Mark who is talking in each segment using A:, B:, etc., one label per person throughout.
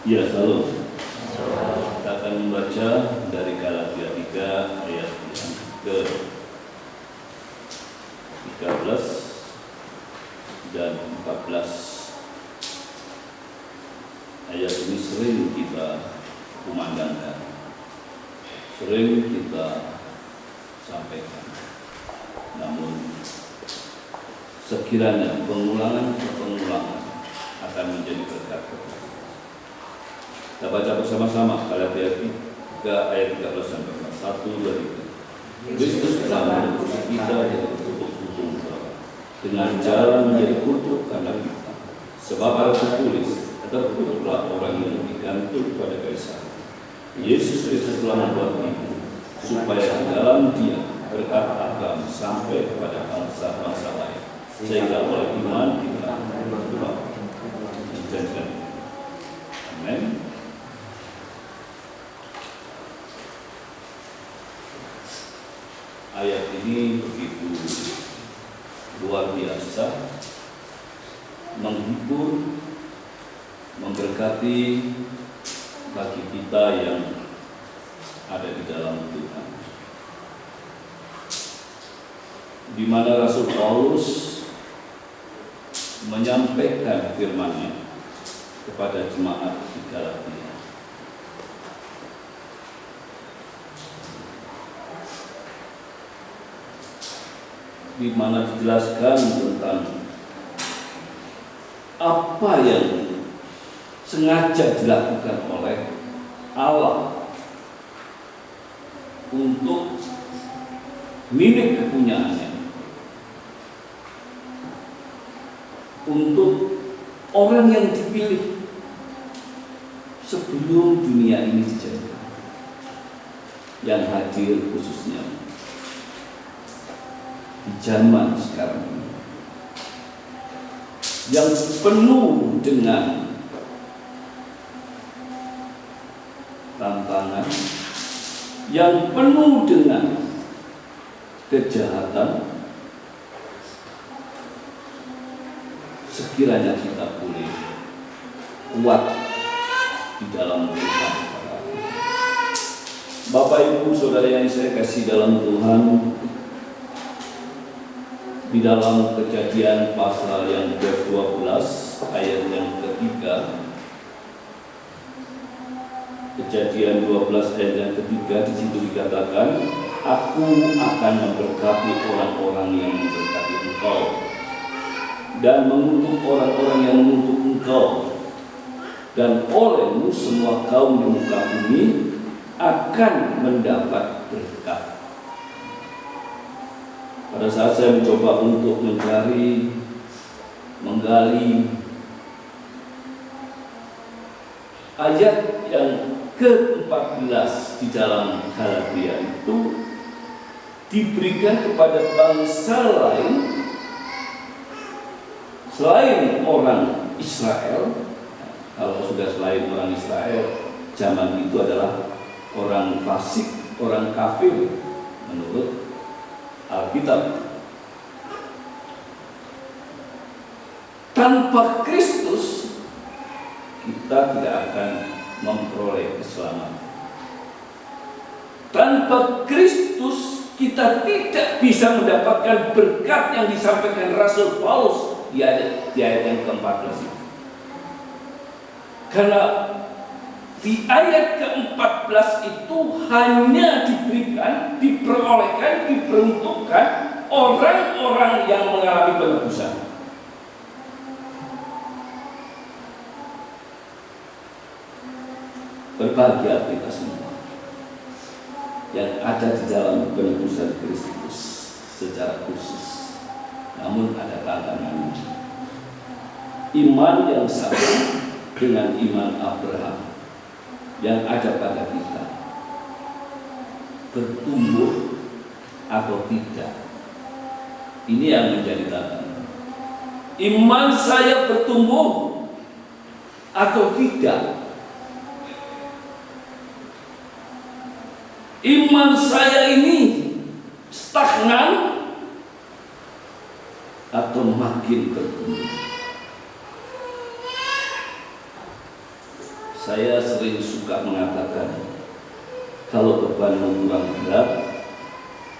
A: Ya, selalu. Kita akan membaca dari Galatia 3 ayat yang ke-13 dan 14. Ayat ini sering kita kumandangkan, sering kita sampaikan. Namun sekiranya pengulangan akan menjadi berkat. Kita baca bersama-sama Galatia 3 ayat 13 sampai 1, 2, 3. Kristus telah menebus kita dari kutuk hukum Taurat dengan cara menjadi kutuk karena kita. Sebab ada tertulis, terkutuklah orang yang digantung pada kaisar. Yesus Kristus telah membuat itu supaya di dalam Dia berkat Abraham sampai kepada bangsa-bangsa lain, sehingga oleh iman kita dijanjikan. Amin. Ayat ini begitu luar biasa, menghibur, memberkati bagi kita yang ada di dalam Tuhan. Di mana Rasul Paulus menyampaikan firman-Nya kepada jemaat di Galatia. Di mana dijelaskan tentang apa yang sengaja dilakukan oleh Allah untuk milik kepunyaannya, untuk orang yang dipilih sebelum dunia ini dijadikan, yang hadir khususnya di zaman sekarang ini, yang penuh dengan tantangan, yang penuh dengan kejahatan. Sekiranya kita boleh kuat di dalam Tuhan. Bapak Ibu Saudara yang saya kasih dalam Tuhan, di dalam Kejadian pasal yang ke-12 ayat yang ketiga, Kejadian 12 ayat yang ketiga, di situ dikatakan, Aku akan memberkati orang-orang yang memberkati engkau, dan mengutuk orang-orang yang mengutuk engkau, dan olehmu semua kaum di muka bumi akan mendapat berkat. Pada saat saya mencoba untuk mencari, menggali ayat yang ke-14 di dalam Galatia itu diberikan kepada bangsa lain selain orang Israel. Kalau sudah selain orang Israel, zaman itu adalah orang fasik, orang kafir menurut Alkitab. Tanpa Kristus kita tidak akan memperoleh keselamatan. Tanpa Kristus kita tidak bisa mendapatkan berkat yang disampaikan Rasul Paulus di ayat yang ke-14 itu. Karena di ayat ke-14 itu hanya diberikan, diperolehkan, diperuntukkan orang-orang yang mengalami penebusan. Berbahagia kita semua yang ada di dalam penebusan Kristus secara khusus. Namun ada tantangannya. Iman yang sama dengan iman Abraham yang ada pada kita bertumbuh atau tidak, ini yang menjadi tantangan. Iman saya bertumbuh atau tidak? Iman saya ini stagnan atau makin bertumbuh? Saya sering suka mengatakan, kalau bebanmu kurang berat,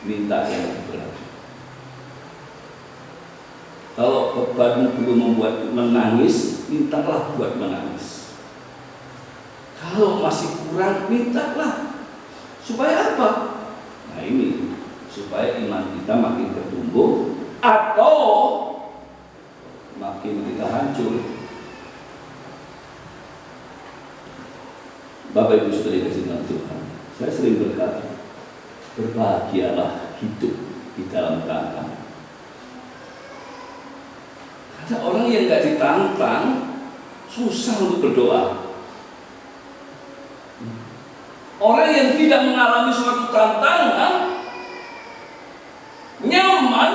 A: minta yang berat. Kalau bebanmu belum membuat menangis, mintalah buat menangis. Kalau masih kurang, mintalah. Supaya apa? Nah ini, supaya iman kita makin bertumbuh atau makin kita hancur. Bapak Ibu Saudara kasih Tuhan, saya sering berkata, berbahagialah hidup di dalam tantang. Ada orang yang nggak ditantang, susah untuk berdoa. Orang yang tidak mengalami suatu tantangan, nyaman,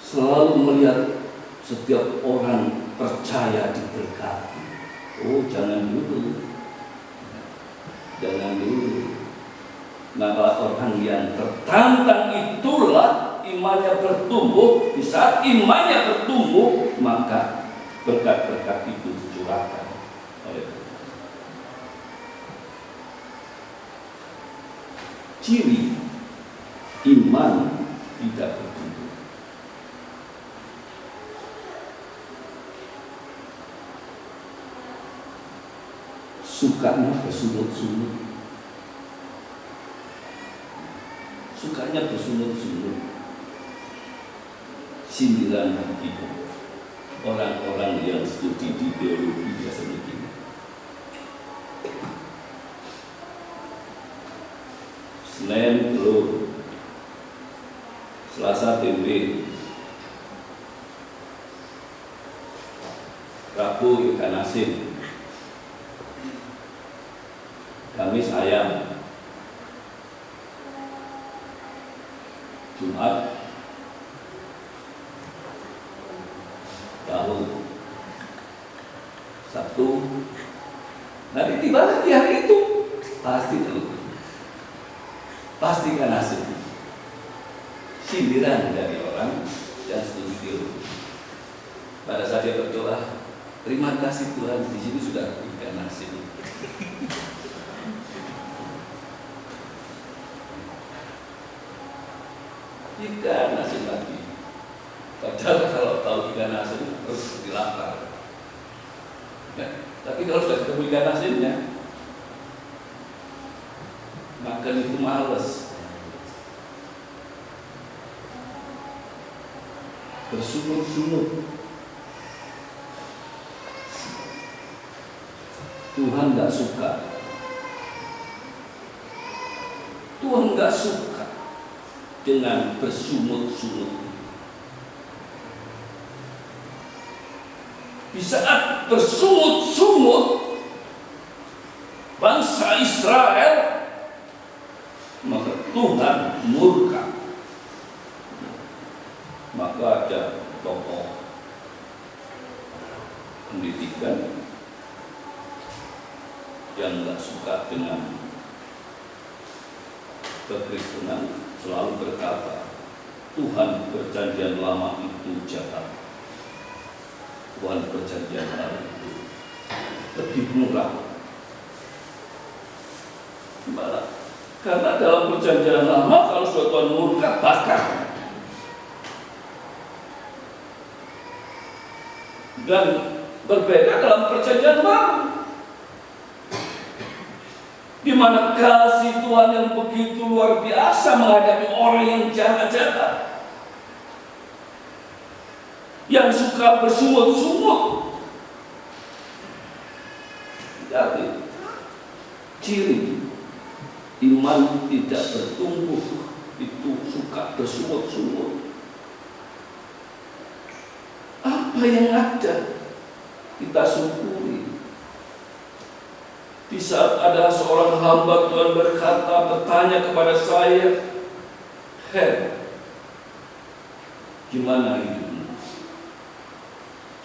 A: selalu melihat setiap orang percaya diberkati. Oh, jangan dulu. Jangan dulu. Maka orang yang tertantang itulah imannya bertumbuh. Di saat imannya bertumbuh, maka berkat-berkat itu dicurahkan oleh Tuhan. Ciri iman tidak bertumbuh. Sukanya bersungut-sungut. Sukanya bersungut-sungut. Sindiran kita. Orang-orang yang studi di teologi biasa begini. Senin telur, Selasa tempe, Rabu ikan asin, Kamis ayam, Jumat tahu, Sabtu, nanti tiba lagi hari itu pasti telur, pasti ikan asin. Sindiran dari orang yang setuju. Pada saat dia berdoa, terima kasih Tuhan, di sini sudah ikan asin. Ikan asin lagi. Padahal kalau tahu ikan asin terus dilapar. Ya, tapi kalau sudah ketemu ikan asinnya, makan itu males. Bersungut-sungut. Tuhan nggak suka. Tuhan nggak suka dengan bersungut-sungut. Di saat bersungut-sungut bangsa Israel, maka Tuhan murka. Maka ada tokoh pendidikan yang nggak suka dengan kekristenan, selalu berkata, Tuhan perjanjian lama itu jahat. Tuhan perjanjian baru itu lebih murah. Gimana? Karena dalam perjanjian lama kalau suatu Tuhan murka, bakar. Dan berbeda dalam perjanjian baru, di mana kasih Tuhan yang begitu luar biasa menghadapi orang yang jahat-jahat, yang suka bersungut-sungut. Jadi ciri iman tidak bertumbuh itu suka bersungut-sungut. Apa yang ada kita syukuri. Di saat ada seorang hamba Tuhan bertanya kepada saya, gimana hidupmu?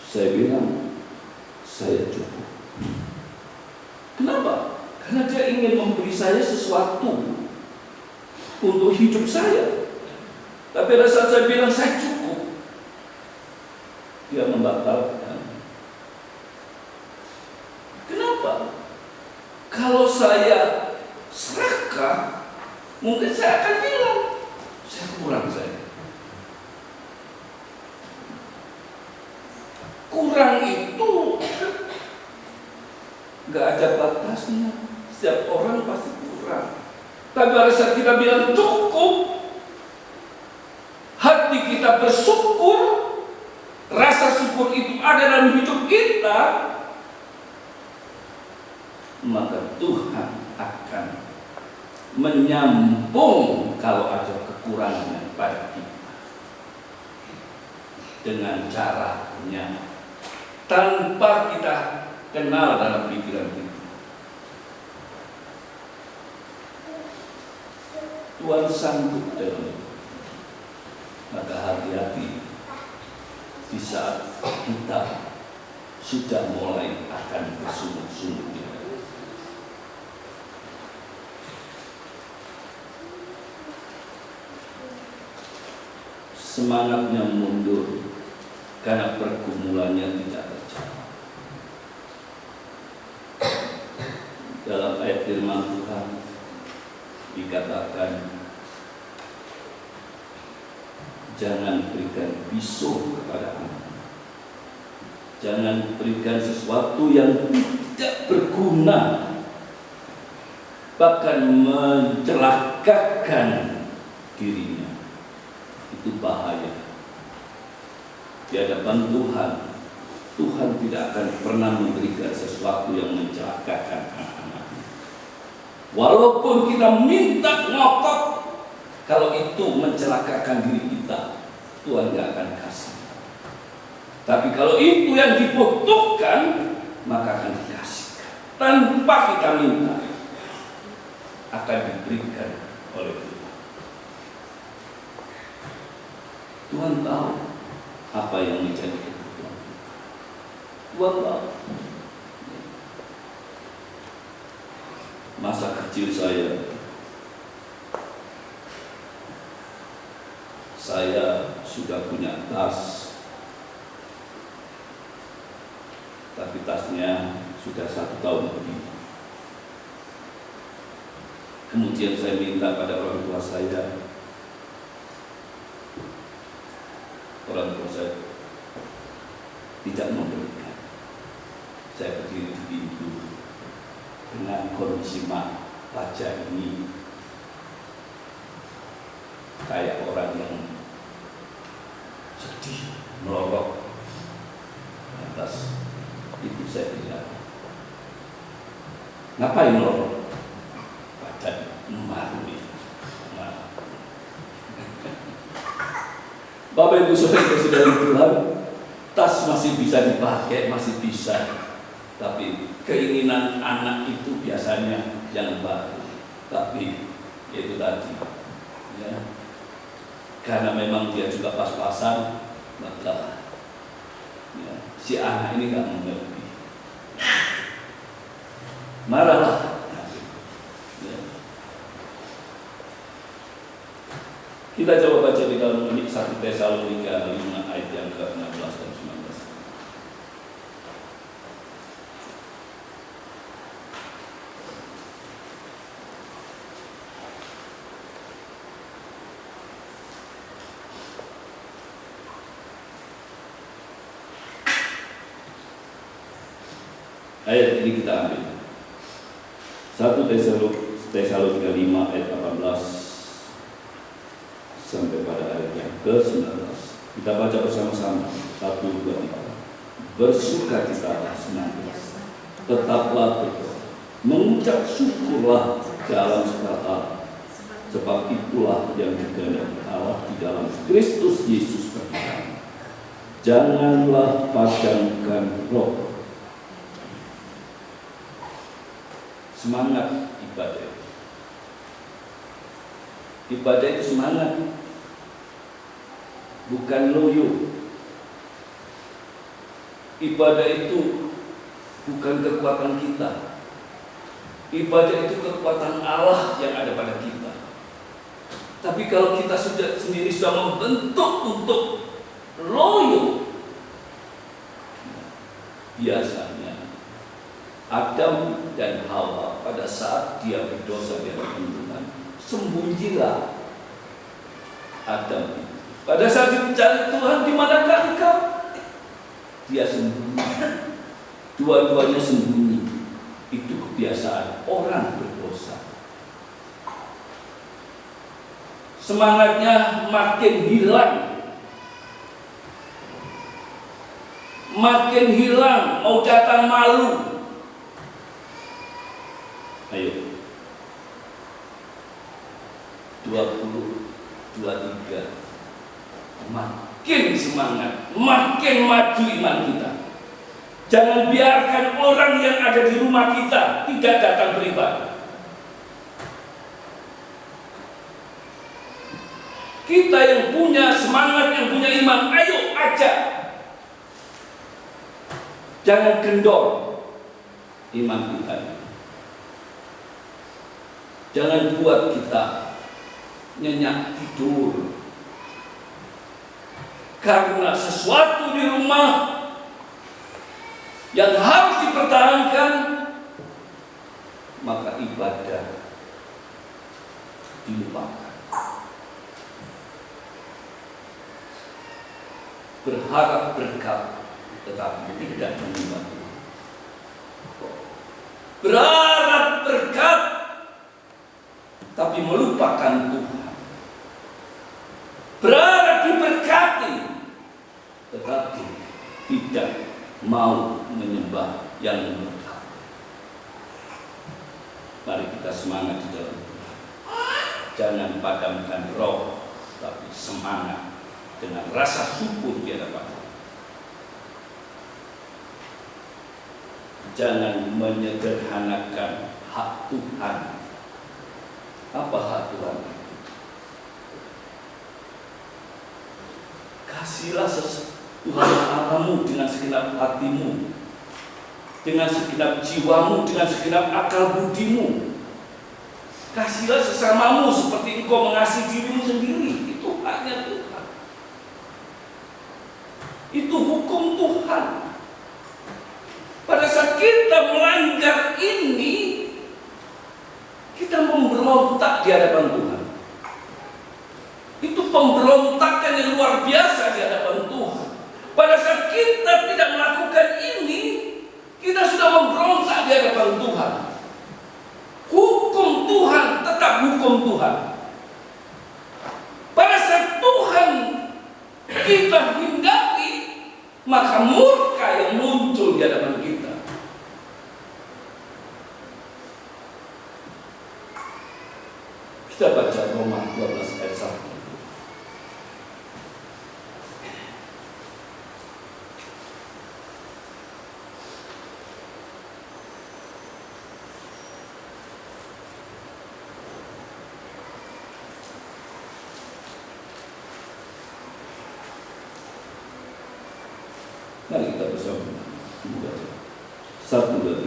A: Saya bilang, saya cukup. Kenapa? Karena dia ingin memberi saya sesuatu untuk hidup saya. Tapi pada saat saya bilang saya cukup, dia membatalkan. Kenapa? Kalau saya serakah, mungkin saya akan bilang, saya kurang saya. Kurang itu nggak ada batasnya. Setiap orang pasti kurang. Tapi pada saat kita bilang cukup, hati kita bersyukur, rasa syukur itu ada dalam hidup kita, maka Tuhan akan menyambung kalau ada kekurangan pada kita dengan caranya tanpa kita kenal dalam pikiran kita. Tuhan sanggup dalam itu. Maka hati-hati di saat kita sudah mulai akan bersungguh-sungguh. Semangatnya mundur karena pergumulannya tidak terjawab. Dalam ayat firman Tuhan dikatakan, jangan berikan pisau kepada anak, jangan berikan sesuatu yang tidak berguna, bahkan mencelakakan dirinya. Itu bahaya. Di hadapan Tuhan, Tuhan tidak akan pernah memberikan sesuatu yang mencelakakan anak-anaknya. Walaupun kita minta ngotot, kalau itu mencelakakan diri kita, Tuhan tidak akan kasih. Tapi kalau itu yang dibutuhkan, maka akan dikasihkan. Tanpa kita minta, akan diberikan oleh Tuhan. Tuhan tahu apa yang menjadi kebutuhan. Tuhan tahu. Masa kecil saya sudah punya tas, tapi tasnya sudah 1 tahun lebih. Kemudian saya minta pada orang tua saya, tidak memberikan. Saya berdiri di pintu dengan kondisi wajah ini kayak orang yang sedih, melorot. Atas itu saya bilang, ngapain melorot? Badan malu ini. Bapak Ibu Saudara Tuhan, tas masih bisa dipakai, masih bisa. Tapi keinginan anak itu biasanya yang baru. Tapi itu tadi, ya. Karena memang dia juga pas-pasan, maka ya, si anak ini nggak mengerti. Marahlah. Ya. Kita coba baca di dalam 1 Tesalonika 5 ayat yang ke-16 dan 19. Ayat ini kita ambil 1 Tesalonika 5 ayat 18 sampai pada ayat yang ke-19. Kita baca bersama-sama. 1, 2, 3. Bersukacitalah senantiasa, tetaplah berdoa, mengucap syukurlah dalam segala hal, sebab itulah yang dikehendaki Allah di dalam Kristus Yesus bagi kami. Janganlah padamkan roh. Semangat ibadah. Ibadah itu semangat, bukan loyo. Ibadah itu bukan kekuatan kita. Ibadah itu kekuatan Allah yang ada pada kita. Tapi kalau kita sendiri sudah membentuk untuk loyo, biasanya Adam dan Hawa pada saat dia berdosa di hadapan Tuhan, sembunyilah Adam. Pada saat dicari Tuhan, di manakah engkau? Dia sembunyi. Dua-duanya sembunyi. Itu kebiasaan orang berdosa. Semangatnya makin hilang. Makin hilang, mau datang malu. Ayo. 23. Makin semangat, makin maju iman kita. Jangan biarkan orang yang ada di rumah kita tidak datang beribadah. Kita yang punya semangat, yang punya iman, ayo ajak. Jangan kendor iman kita. Jangan buat kita nyenyak tidur. Karena sesuatu di rumah yang harus dipertahankan, maka ibadah dilupakan. Berharap berkat tetapi tidak menyembah Tuhan. Berharap berkat tapi melupakan Tuhan. Berharap diberkati tetapi tidak mau menyembah yang berkat. Mari kita semangat di dalam Tuhan. Jangan padamkan roh, tapi semangat dengan rasa syukur di hadapan Tuhan. Jangan menyederhanakan hak Tuhan. Apa hak Tuhan? Kasihlah Tuhan Allahmu dengan segenap hatimu, dengan segenap jiwamu, dengan segenap akal budimu. Kasihlah sesamamu seperti engkau mengasihi dirimu sendiri. Itu haknya Tuhan. Itu hukum Tuhan. Pada saat kita melanggar ini, kita memberontak di hadapan Tuhan. Itu pemberontakan yang luar biasa di hadapan Tuhan. Pada saat kita tidak melakukan ini, kita sudah memberontak di hadapan Tuhan. Hukum Tuhan tetap hukum Tuhan. Pada saat Tuhan kita hindari, maka murka yang muncul di hadapan kita. Kita baca Roma 12 ayat 1. Mari kita bersama membaca 1, 2,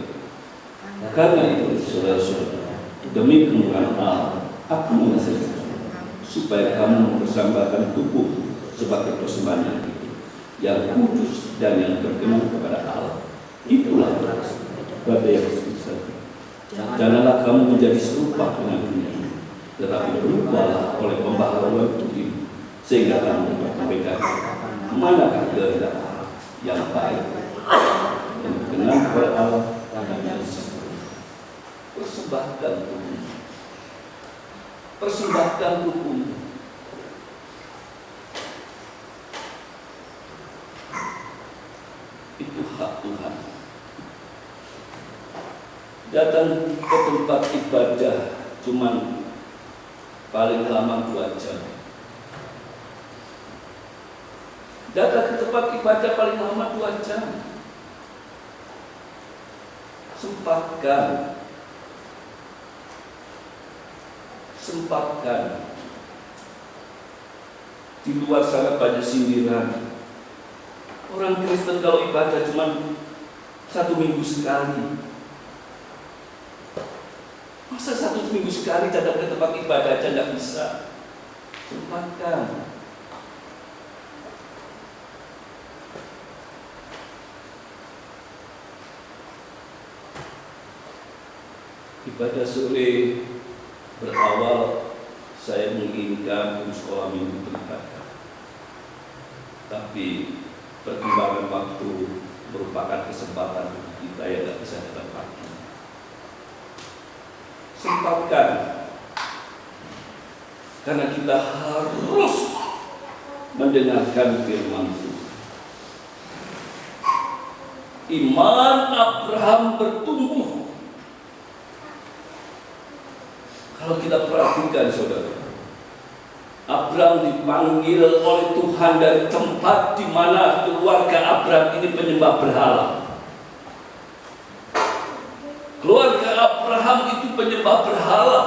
A: 3. Karena itu saudara-saudara, demi kemurahan Allah, aku mengasihi supaya kamu mempersembahkan tubuh sebagai persembahan yang kudus dan yang berkenan kepada Allah. Itulah ibadah yang bisa. Janganlah kamu menjadi serupa dengan dunia, tetapi berubahlah oleh pembaharuan tubuh, sehingga kamu dapat membedakan manakah kehendak yang baik dan berkenan kepada Allah dan yang sempurna. Persembahkan tubuh. Persembahkan tubuh. Itu hak Tuhan. Datang ke tempat ibadah cuman paling lama 2 jam. Datang ke tempat ibadah paling lama 2 jam. Sempatkan. Di luar sana banyak sindiran. Orang Kristen kalau ibadah cuma 1 minggu sekali. Masa 1 minggu sekali datang ke tempat ibadah aja nggak bisa? Sempatkan. Ibadah sore berawal saya menginginkan sekolah minggu beribadah, tapi perkembangan waktu merupakan kesempatan kita yang tidak bisa ditepati. Sempatkan, karena kita harus mendengarkan firman Tuhan. Iman Abraham bertumbuh. Kalau kita perhatikan saudara, Abraham dipanggil oleh Tuhan dari tempat di mana keluarga Abraham ini penyembah berhala. Keluarga Abraham itu penyembah berhala.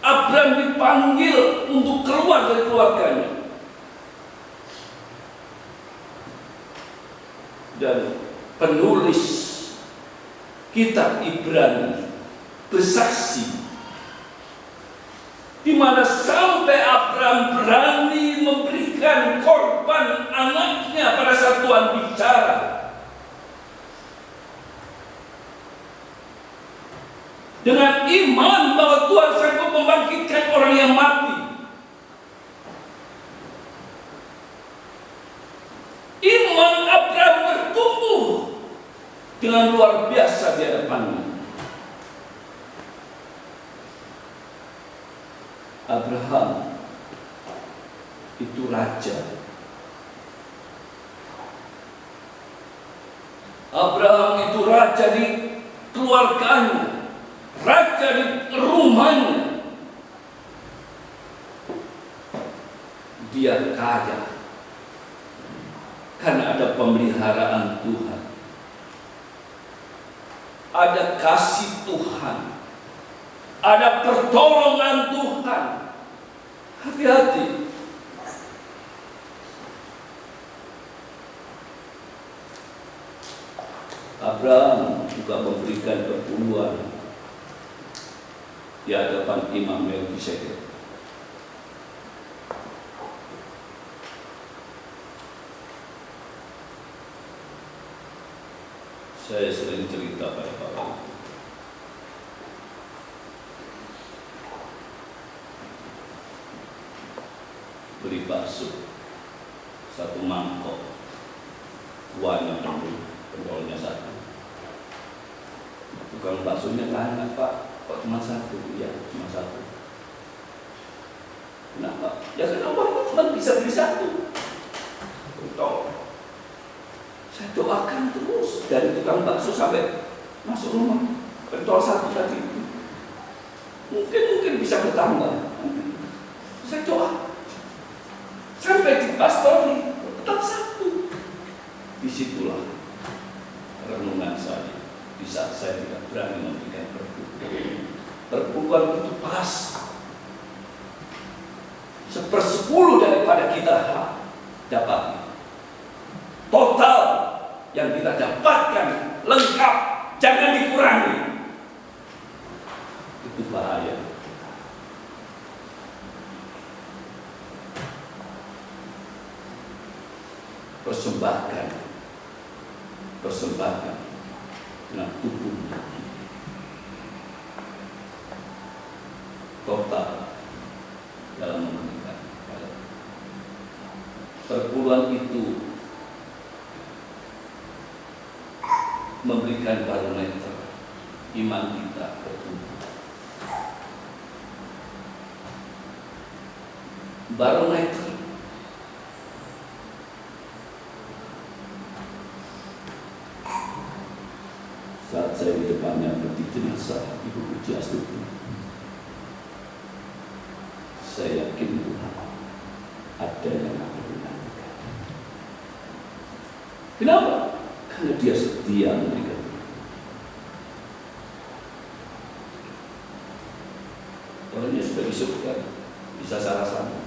A: Abraham dipanggil untuk keluar dari keluarganya. Dan penulis kitab Ibrani bersaksi di mana sampai Abraham berani memberikan korban anaknya pada saat Tuhan bicara. Dengan iman bahwa Tuhan sanggup membangkitkan orang yang mati. Iman Abraham bertumbuh dengan luar biasa di hadapannya. Abraham itu raja. Abraham itu raja di keluarganya, raja di rumahnya. Dia kaya karena ada pemeliharaan Tuhan, ada kasih Tuhan, ada pertolongan Tuhan. Hati-hati. Abraham juga memberikan perpuluhan di hadapan Imam Melkisedek. Saya sering cerita pada Bapak. Beli bakso satu mangkok, uangnya penuh, pendolnya satu. Tukang baksonya tanya, Pak, kok cuma satu? Iya, cuma satu. Kenapa? Ya karena uangnya cuma bisa beli satu. Betul. Saya doakan terus dari tukang bakso sampai masuk rumah. Pentol satu tadi. Mungkin bisa bertambah. Saya doa. Sampai di pastori tetap satu. Disitulah renungan saya. Di saat saya tidak berani memberikan perpuluhan. Perpuluhan itu pas 1/10 daripada kita dapat. Total yang kita dapatkan lengkap, jangan dikurangi. Itu bahaya. Persembahkan dengan tubuhnya total dalam memberikan. Perpuluhan itu memberikan barometer iman kita bertumbuh. Barometer saat saya di depannya berarti jenazah Ibu Pujiastuti, saya yakin Tuhan ada yang akan menangkan. Kenapa? Karena dia setia memberikan. Orangnya sudah disebutkan, bisa salah sama.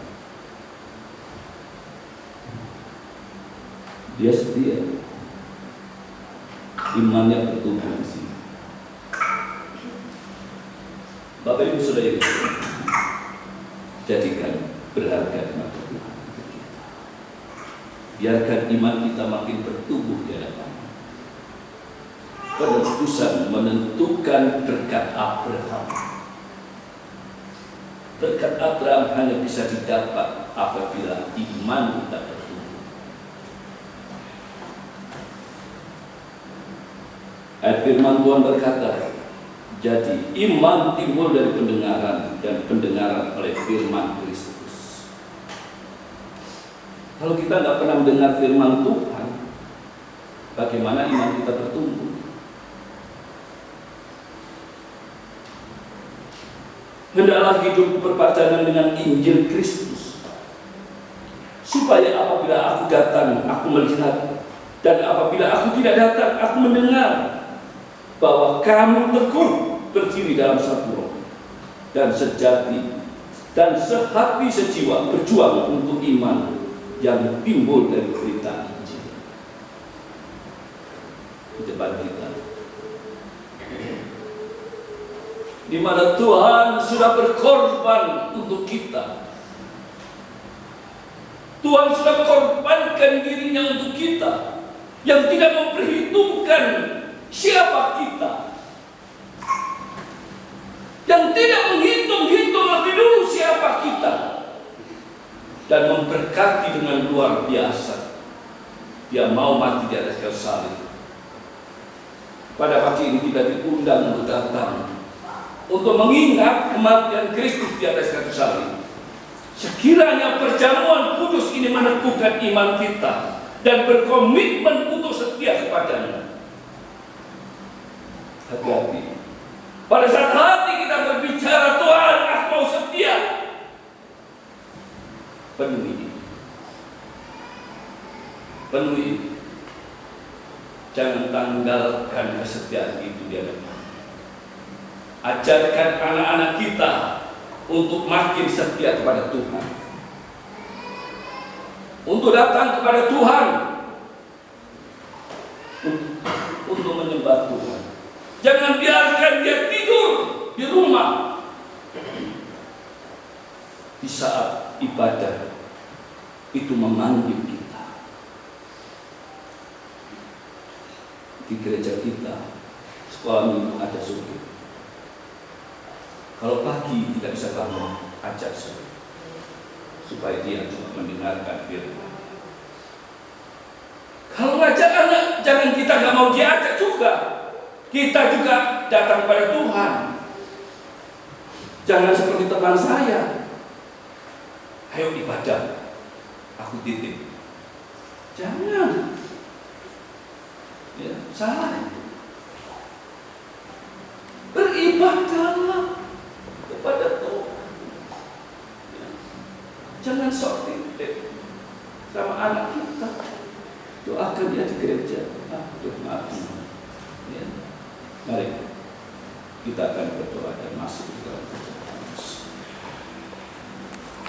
A: Dia setia. Imannya bertumbuh di sini. Bapak Ibu Saudara, jadikan berharga di mata Tuhan. Biarkan iman kita makin bertumbuh di hadapan. penebusan menentukan berkat Abraham. Berkat Abraham hanya bisa didapat apabila iman kita bertumbuh. Ayat firman Tuhan berkata, jadi iman timbul dari pendengaran, dan pendengaran oleh firman Kristus. Kalau kita tidak pernah mendengar firman Tuhan, bagaimana iman kita bertumbuh? Hendaklah hidup berpacaran dengan Injil Kristus, supaya apabila aku datang, aku melihat, dan apabila aku tidak datang, aku mendengar, bahwa kamu teguh berdiri dalam satu roh, dan sejati, dan sehati sejiwa berjuang untuk iman yang timbul dari berita Injil. Di depan kita, di mana Tuhan sudah berkorban untuk kita. Tuhan sudah korbankan dirinya untuk kita, yang tidak memperhitungkan siapa kita, yang tidak menghitung-hitung lebih dulu siapa kita, dan memberkati dengan luar biasa. Dia mau mati di atas kayu salib. Pada pagi ini kita diundang untuk datang, untuk mengingat kematian Kristus di atas kayu salib. Sekiranya perjamuan kudus ini meneguhkan iman kita dan berkomitmen untuk setia kepadanya. Hati-hati. Pada saat hati kita berbicara, Tuhan, aku mau setia, penuhi. Penuhi. Jangan tanggalkan kesetiaan itu di hadapan. Ajarkan anak-anak kita untuk makin setia kepada Tuhan, untuk datang kepada Tuhan, untuk menyembah Tuhan. Jangan biarkan dia tidur di rumah di saat ibadah itu memanggil kita. Di gereja kita, sekolah minggu ada subuh. Kalau pagi tidak bisa bangun, ajak subuh, supaya dia juga mendengarkan firman. Kalau ngajak anak, jangan kita nggak mau diajak juga. Kita juga datang kepada Tuhan. Jangan seperti teman saya, ayo ibadah, aku titip. Jangan. Ya, salah. Beribadahlah kepada Tuhan. Ya. Jangan sok titip sama anak kita. Doakan dia di gereja. Maaf. Ya. Mari kita akan berdoa dan masuk ke dalam